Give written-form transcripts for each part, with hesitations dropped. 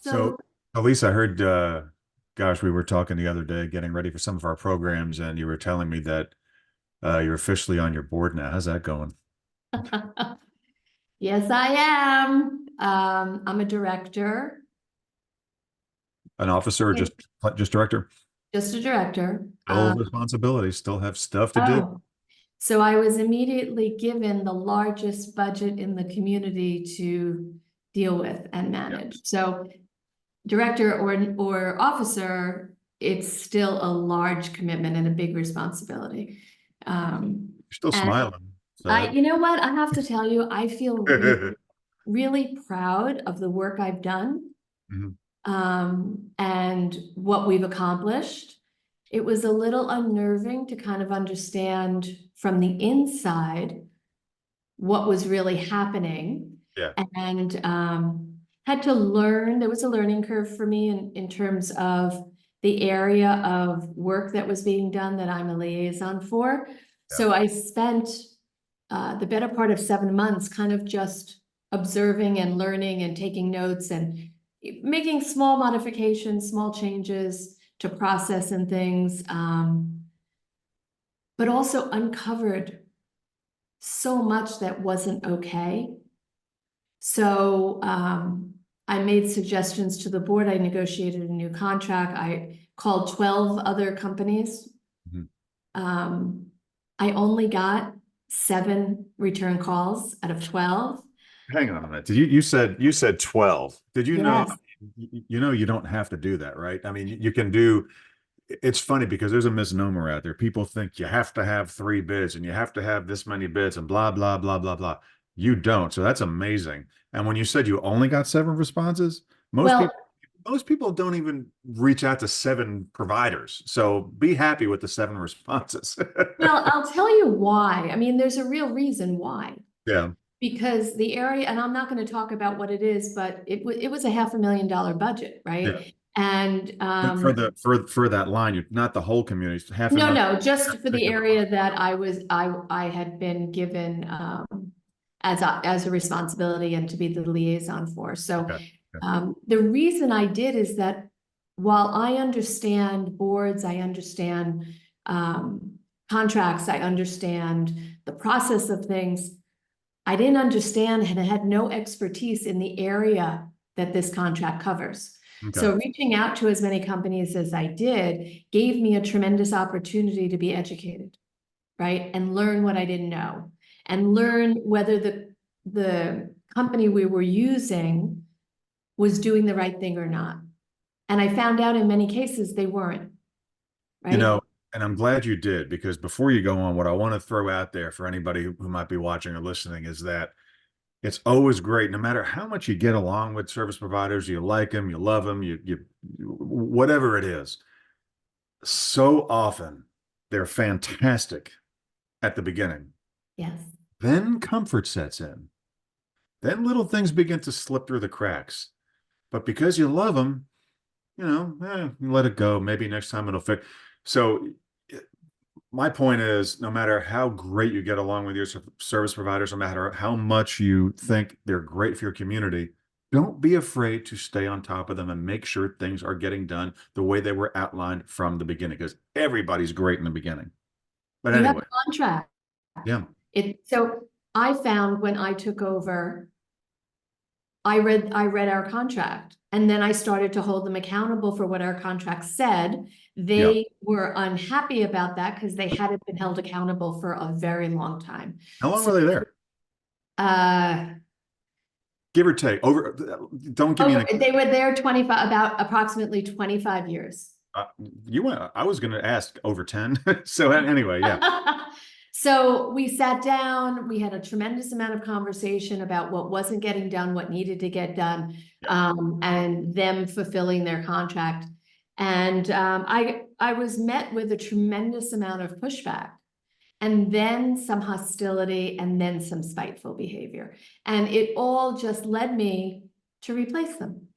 So So, Elise, I heard, gosh, we were talking the other day, getting ready for some of our programs, and you were telling me that you're officially on your board now. How's that going? yes, I am. I'm a director, An officer or just director? just a director. Still responsibility, still have stuff to do. Oh, so I was immediately given the largest budget in the community to deal with and Yeah. manage. So director or officer, it's still a large commitment and a big responsibility. You're still And smiling. So you know what? I have to tell you, I feel that really proud of the work I've done, Mhm. and what we've accomplished. It was a little unnerving to kind of understand from the inside what was really happening, Yeah. and had to learn. There was a learning curve for me in terms of the area of work that was being done that I'm a liaison for. Yeah. So I spent the better part of 7 months kind of just observing and learning and taking notes and making small modifications, small changes to process and things, but also uncovered so much that wasn't okay. So I made suggestions to the board. I negotiated a new contract. I called 12 other companies. Mhm. Um, I only got 7 return calls out of 12. Hang on a minute. You said 12. Did you know Yes. you don't have to do that, right? I mean, you can do. It's funny because there's a misnomer out there. People think you have to have 3 bids and you have to have this many bids and blah, blah, blah, blah, blah. You don't. So that's amazing. And when you said you only got 7 responses, most Well, people most people don't even reach out to 7 providers. So be happy with the 7 responses. I'll tell you why. I mean, there's a real reason why. Yeah. Because the area, and I'm not going to talk about what it is, but it was a $500,000 budget, Yeah. right? And But for that line, you're not the whole community, it's half a no, million no, just for the particular line. area that I had been given as a responsibility and to be the liaison for. So Okay. Okay. the reason I did is that while I understand boards, I understand contracts, I understand the process of things, I didn't understand and I had no expertise in the area that this contract covers. Okay. So reaching out to as many companies as I did gave me a tremendous opportunity to be educated, right? And learn what I didn't know and learn whether the company we were using was doing the right thing or not. And I found out in many cases they weren't, You right? know, and I'm glad you did because before you go on, what I want to throw out there for anybody who might be watching or listening is that it's always great, no matter how much you get along with service providers, you like them, you love them, whatever it is. So often they're fantastic at the beginning. Yes. Then comfort sets in. Then little things begin to slip through the cracks. But because you love them, you let it go. Maybe next time it'll fix. So my point is, no matter how great you get along with your service providers, no matter how much you think they're great for your community, don't be afraid to stay on top of them and make sure things are getting done the way they were outlined from the beginning, because everybody's great in the beginning. But You have anyway, a contract. yeah, So I found when I took over, I read our contract and then I started to hold them accountable for what our contract said. yeah. They were unhappy about that because they hadn't been held accountable for a very long time. How long So, were they there? uh, Give or take. Over. Don't give me an. they were there 25, about approximately 25 years. Uh, you went. I was going to ask over 10. So anyway, yeah. So we sat down, we had a tremendous amount of conversation about what wasn't getting done, what needed to get done, Yeah. and them fulfilling their contract. And I was met with a tremendous amount of pushback and then some hostility and then some spiteful behavior. And it all just led me to replace them.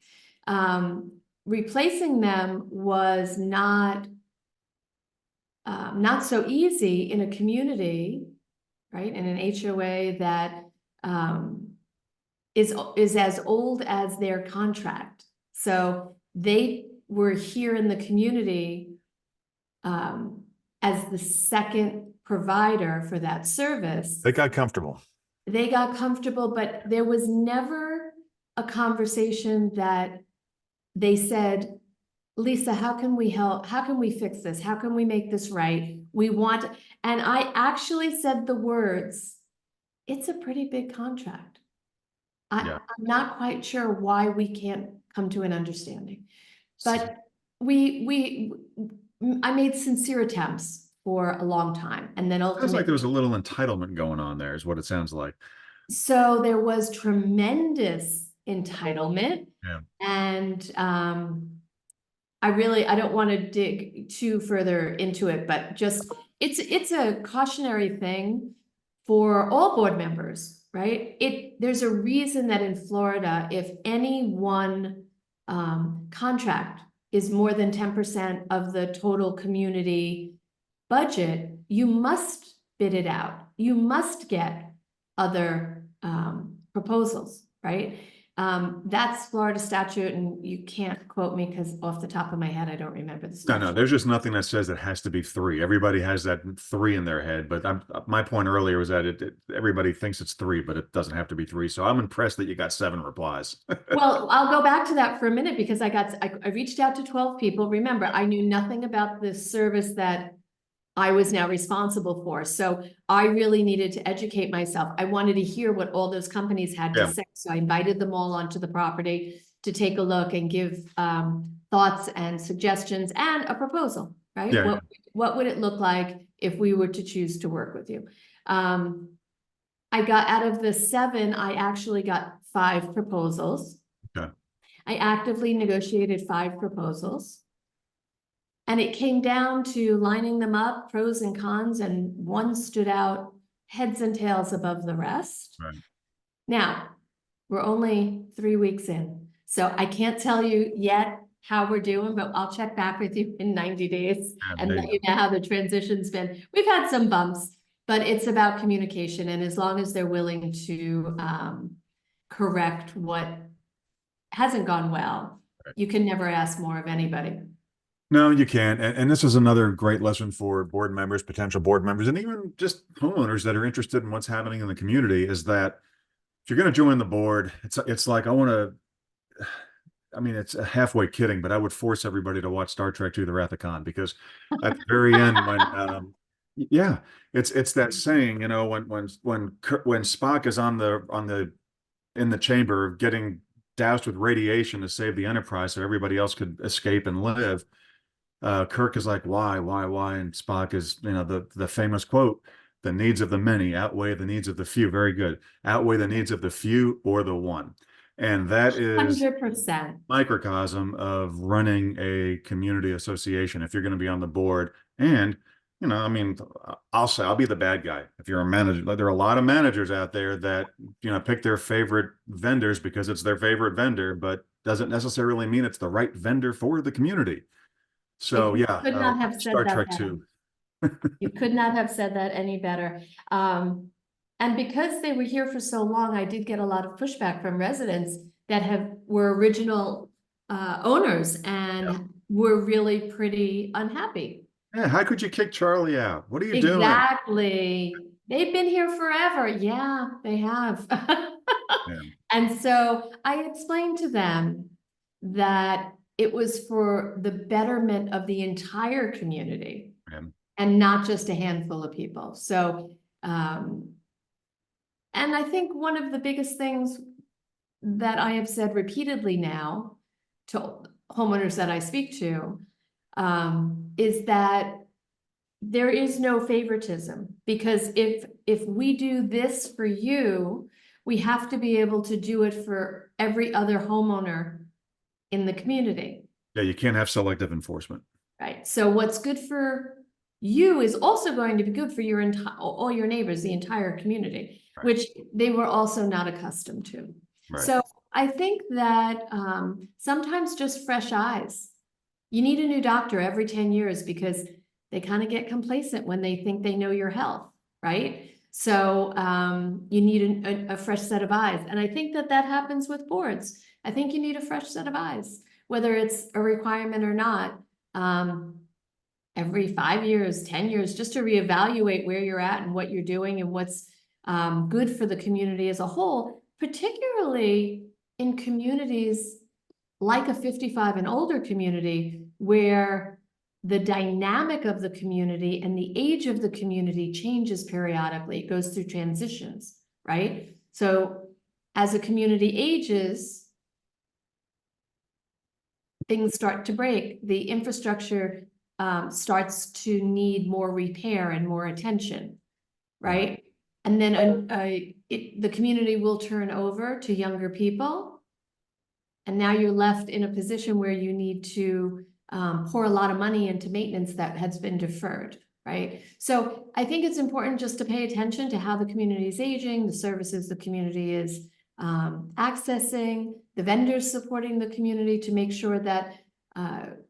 Replacing them was not so easy in a community, right? In an HOA that is as old as their contract So they were here in the community as the second provider for that service. They got comfortable. They got comfortable, but there was never a conversation that they said, Lisa, how can we help? How can we fix this? How can we make this right? We want, and I actually said the words, it's a pretty big contract. Yeah. I'm not quite sure why we can't come to an understanding. But I made sincere attempts for a long time, and then Sounds like ultimately, there was a little entitlement going on there, is what it sounds like. so there was tremendous entitlement. Yeah. And I don't want to dig too further into it, but just it's a cautionary thing for all board members, right? There's a reason that in Florida, if any one contract is more than 10% of the total community budget, you must bid it out. You must get other proposals, right? That's Florida statute, and you can't quote me because off the top of my head, I don't remember the No, statute. there's just nothing that says it has to be 3. Everybody has that 3 in their head, but my point earlier was that everybody thinks it's 3, but it doesn't have to be 3. So I'm impressed that you got 7 replies. Well, I'll go back to that for a minute because I reached out to 12 people. Remember, I knew nothing about this service that I was now responsible for. So I really needed to educate myself. I wanted to hear what all those companies had to Yeah. say. So I invited them all onto the property to take a look and give thoughts and suggestions and a proposal, right? Yeah. What would it look like if we were to choose to work with you? I got out of the 7, I actually got 5 proposals. Okay. I actively negotiated 5 proposals. And it came down to lining them up, pros and cons, and one stood out heads and tails above the rest. Right. Now, we're only 3 weeks in, so I can't tell you yet how we're doing, but I'll check back with you in 90 days and let you know how the transition's been. We've had some bumps, but it's about communication, and as long as they're willing to correct what hasn't gone well, you can never ask more of anybody. No, you can't. And this is another great lesson for board members, potential board members, and even just homeowners that are interested in what's happening in the community, is that if you're going to join the board, it's like, I mean, it's a halfway kidding, but I would force everybody to watch Star Trek II: The Wrath of Khan, because at the very end, when yeah, it's that saying, when Spock is in the chamber getting doused with radiation to save the Enterprise so everybody else could escape and live. Kirk is like, why? And Spock is, the famous quote, the needs of the many outweigh the needs of the few. Very good. Outweigh the needs of the few or the one. And that is 100%. microcosm of running a community association. If you're going to be on the board, and, I mean, I'll be the bad guy. If you're a manager, like, there are a lot of managers out there that, pick their favorite vendors because it's their favorite vendor, but doesn't necessarily mean it's the right vendor for the community. So yeah, could not have said Star that Trek better. 2. You could not have said that any better. And because they were here for so long, I did get a lot of pushback from residents that were original owners and were really pretty unhappy. Yeah, how could you kick Charlie out? What are you doing? Exactly. They've been here forever. Yeah, they have. Yeah. And so I explained to them that it was for the betterment of the entire community. Yeah. And not just a handful of people. So, and I think one of the biggest things that I have said repeatedly now to homeowners that I speak to is that there is no favoritism, because if we do this for you, we have to be able to do it for every other homeowner in the community. Yeah, you can't have selective enforcement. Right. So what's good for you is also going to be good for all your neighbors, the entire community, right, which they were also not accustomed to. Right. So I think that sometimes just fresh eyes. You need a new doctor every 10 years because they kind of get complacent when they think they know your health, right? So you need a fresh set of eyes. And I think that happens with boards. I think you need a fresh set of eyes. whether it's a requirement or not, every 5 years, 10 years, just to reevaluate where you're at and what you're doing and what's good for the community as a whole, particularly in communities like a 55 and older community, where the dynamic of the community and the age of the community changes periodically. It goes through transitions, right? So as a community ages, things start to break. The infrastructure starts to need more repair and more attention, right? And then the community will turn over to younger people. And now you're left in a position where you need to pour a lot of money into maintenance that has been deferred, right? So I think it's important just to pay attention to how the community is aging, the services the community is accessing, the vendors supporting the community to make sure that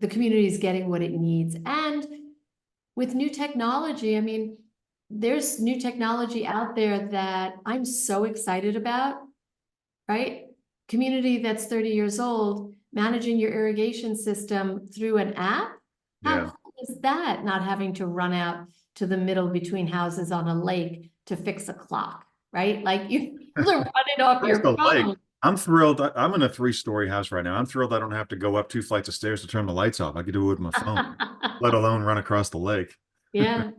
the community is getting what it needs. And with new technology, I mean, there's new technology out there that I'm so excited about, right? Community that's 30 years old, managing your irrigation system through an app. How cool is that? Not having to run out to the middle between houses on a lake to fix a clock, right? Like you run it off your phone. I'm thrilled. I'm in a 3-story house right now. I'm thrilled I don't have to go up 2 flights of stairs to turn the lights off. I could do it with my phone, let alone run across the lake. Yeah.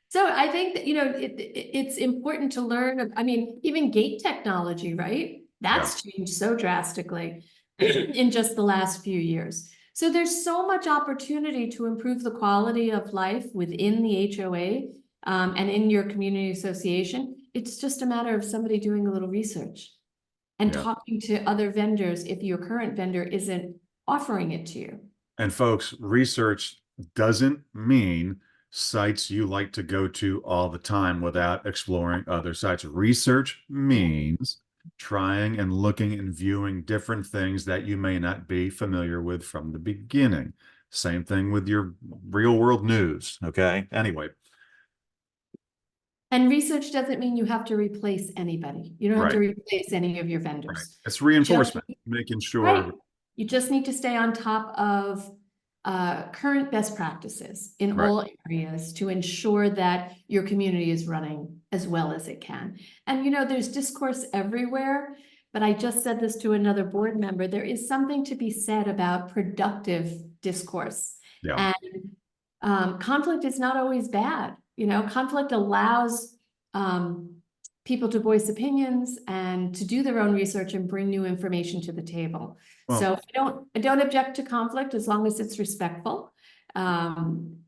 So I think that, it's important to learn. I mean, even gate technology, right? That's changed so drastically in just the last few years. So there's so much opportunity to improve the quality of life within the HOA and in your community association. It's just a matter of somebody doing a little research and talking to other vendors if your current vendor isn't offering it to you. And folks, research doesn't mean sites you like to go to all the time without exploring other sites. Research means trying and looking and viewing different things that you may not be familiar with from the beginning. Same thing with your real world news. Okay. Anyway. And research doesn't mean you have to replace anybody. You don't have to replace any of your vendors. Right. It's reinforcement, making sure. Right. You just need to stay on top of current best practices in all areas to ensure that your community is running as well as it can. And there's discourse everywhere, but I just said this to another board member. There is something to be said about productive discourse. And conflict is not always bad. Conflict allows people to voice opinions and to do their own research and bring new information to the table. Well, so I don't object to conflict as long as it's respectful. Conflict,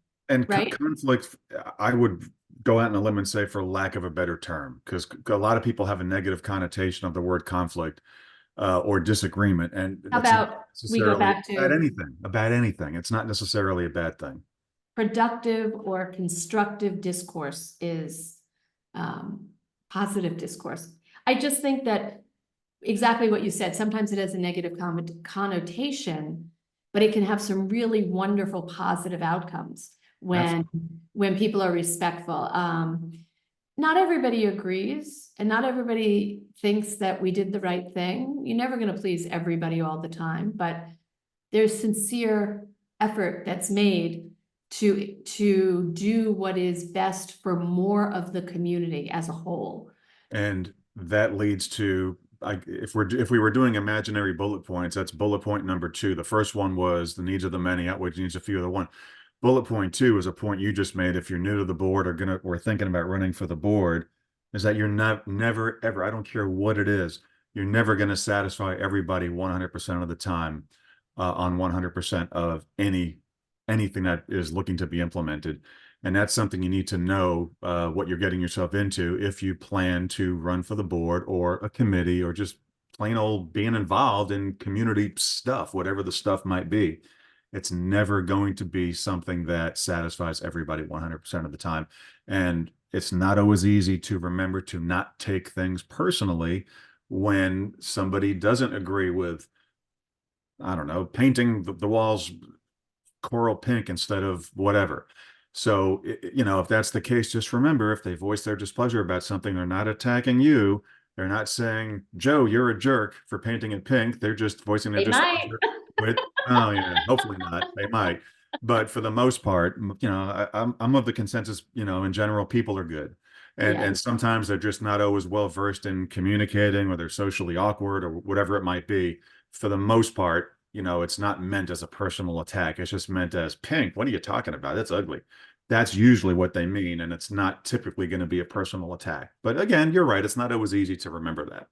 I would go out on a limb and say, for lack of a better term, because a lot of people have a negative connotation of the word conflict or disagreement. And how about we go back to about anything. It's not necessarily a bad thing. Productive or constructive discourse is positive discourse. I just think that exactly what you said, sometimes it has a negative connotation, but it can have some really wonderful positive outcomes when people are respectful. Not everybody agrees and not everybody thinks that we did the right thing. You're never going to please everybody all the time, but there's sincere effort that's made to do what is best for more of the community as a whole. And that leads to, if we were doing imaginary bullet points, that's bullet point number 2. The first one was the needs of the many outweigh the needs of few of the one. Bullet point 2 is a point you just made. If you're new to the board or thinking about running for the board, is that you're never ever, I don't care what it is, you're never going to satisfy everybody 100% of the time on 100% of anything that is looking to be implemented. And that's something you need to know what you're getting yourself into if you plan to run for the board or a committee or just plain old being involved in community stuff, whatever the stuff might be. It's never going to be something that satisfies everybody 100% of the time. And it's not always easy to remember to not take things personally when somebody doesn't agree with, I don't know, painting the walls coral pink instead of whatever. So, if that's the case, just remember, if they voice their displeasure about something, they're not attacking you. They're not saying, Joe, you're a jerk for painting it pink. They're just voicing their They might. displeasure with, oh yeah, hopefully not. They might. But for the most part, I'm of the consensus, in general, people are good. And Yeah. sometimes they're just not always well versed in communicating, or they're socially awkward, or whatever it might be. For the most part, it's not meant as a personal attack. It's just meant as, pink. What are you talking about? That's ugly. That's usually what they mean, and it's not typically going to be a personal attack. But again, you're right. It's not always easy to remember that.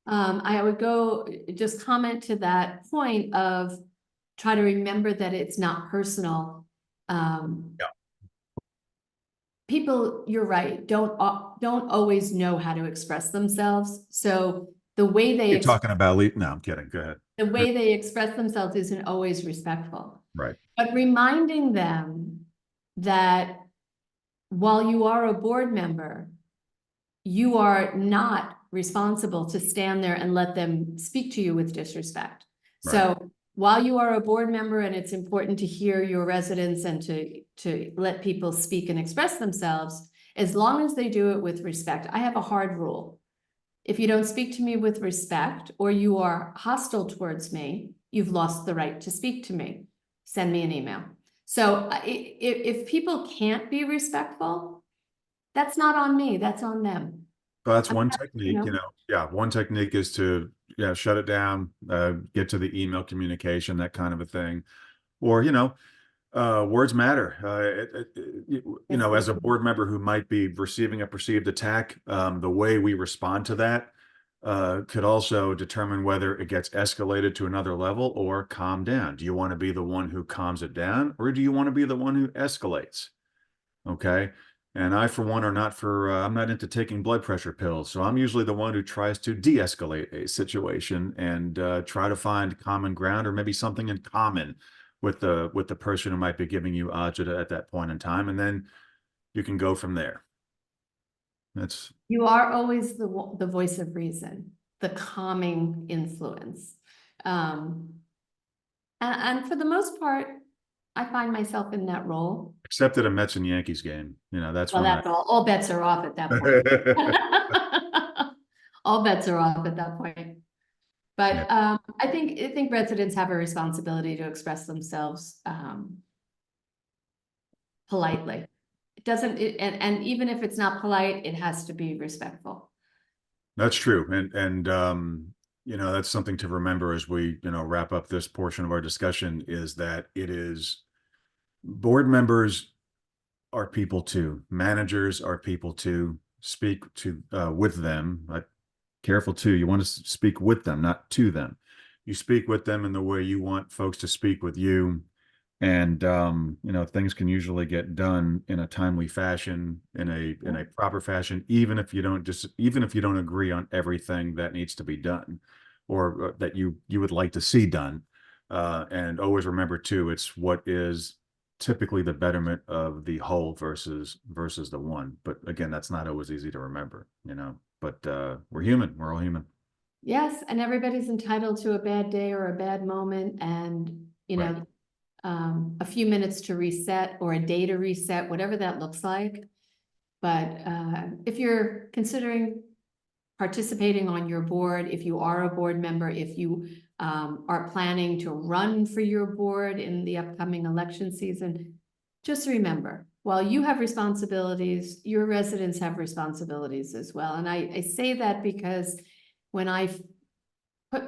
I would go just comment to that point of try to remember that it's not personal. Yeah. People, you're right, don't always know how to express themselves. So the way they You're talking about no, I'm kidding. Go ahead. the way they express themselves isn't always respectful. Right. But reminding them that while you are a board member, you are not responsible to stand there and let them speak to you with disrespect. Right. So while you are a board member and it's important to hear your residents and to let people speak and express themselves, as long as they do it with respect. I have a hard rule. If you don't speak to me with respect, or you are hostile towards me, you've lost the right to speak to me. Send me an email. So if people can't be respectful, that's not on me, that's on them. Well, that's one technique, you know. Yeah, one technique is to, shut it down, get to the email communication, that kind of a thing. Or, words matter. As a board member who might be receiving a perceived attack, the way we respond to that could also determine whether it gets escalated to another level or calm down. Do you want to be the one who calms it down, or do you want to be the one who escalates? Okay. And I, for one, I'm not into taking blood pressure pills. So I'm usually the one who tries to de-escalate a situation and try to find common ground, or maybe something in common with the person who might be giving you agita at that point in time. And then you can go from there. You are always the voice of reason, the calming influence. And for the most part, I find myself in that role. Except at a Mets and Yankees game, that's Well, that's all bets are off at that point. All bets are off at that point. But Yeah. I think residents have a responsibility to express themselves politely. It doesn't, and even if it's not polite, it has to be respectful. That's true. And that's something to remember as we, wrap up this portion of our discussion, is that board members are people too. Managers are people too. Speak to with them. Careful too. You want to speak with them, not to them. You speak with them in the way you want folks to speak with you. And things can usually get done in a timely fashion, in a proper fashion, even if you don't agree on everything that needs to be done, or that you would like to see done. And always remember too, it's what is typically the betterment of the whole versus the one. But again, that's not always easy to remember, but we're human. We're all human. Yes, and everybody's entitled to a bad day or a bad moment, and Right. A few minutes to reset, or a day to reset, whatever that looks like. But if you're considering participating on your board, if you are a board member, if you are planning to run for your board in the upcoming election season, just remember, while you have responsibilities, your residents have responsibilities as well. And I say that because when I put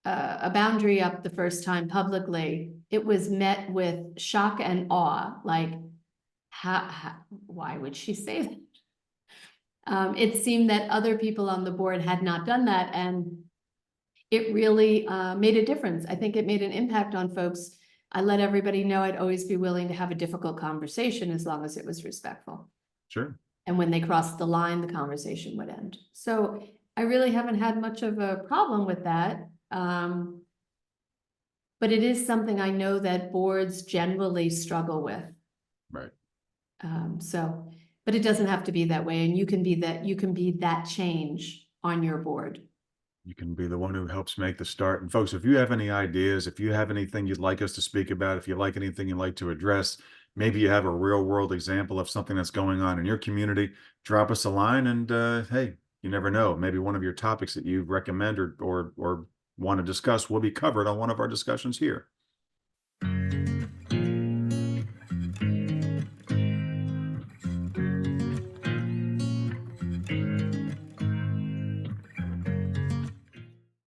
a boundary up the first time publicly, it was met with shock and awe. Like, why would she say that? It seemed that other people on the board had not done that, and it really made a difference. I think it made an impact on folks. I let everybody know I'd always be willing to have a difficult conversation as long as it was respectful. Sure. And when they crossed the line, the conversation would end. So I really haven't had much of a problem with that. But it is something I know that boards generally struggle with. Right. But it doesn't have to be that way. And you can be that change on your board. You can be the one who helps make the start. And folks, if you have any ideas, if you have anything you'd like us to speak about, if you like anything you'd like to address, maybe you have a real world example of something that's going on in your community, drop us a line and hey, You never know. Maybe one of your topics that you recommend or want to discuss will be covered on one of our discussions here.